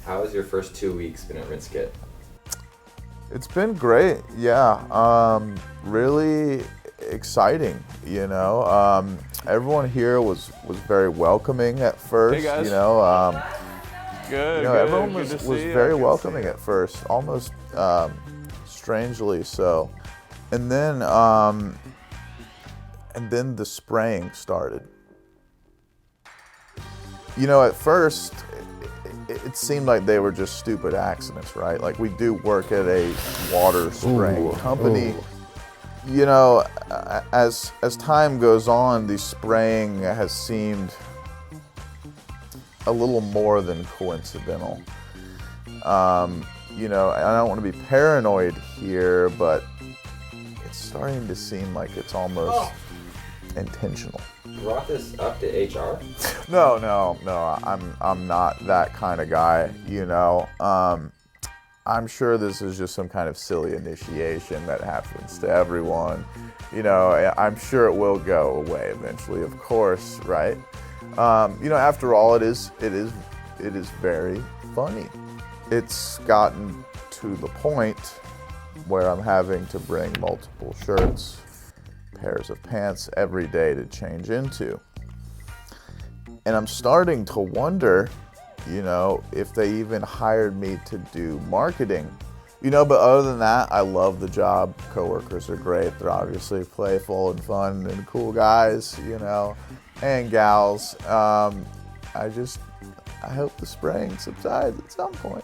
How has your first 2 weeks been at RinseKit? It's been great, yeah. Really exciting, you know. Everyone here was very welcoming at first, Hey guys. you know. Good, Everyone good was to see you. very welcoming at first, almost strangely so. And then the spraying started. You know, at first, it seemed like they were just stupid accidents, right? Like, we do work at a water spraying company. You know, as time goes on, the spraying has seemed a little more than coincidental. You know, I don't want to be paranoid here, but it's starting to seem like it's almost intentional. Brought this up to HR? No. I'm not that kind of guy, you know. I'm sure this is just some kind of silly initiation that happens to everyone. You know, I'm sure it will go away eventually, of course, right? You know, after all, it is very funny. It's gotten to the point where I'm having to bring multiple shirts, pairs of pants every day to change into. And I'm starting to wonder, you know, if they even hired me to do marketing. You know, but other than that, I love the job. Coworkers are great. They're obviously playful and fun and cool guys, you know, and gals. I hope the spraying subsides at some point.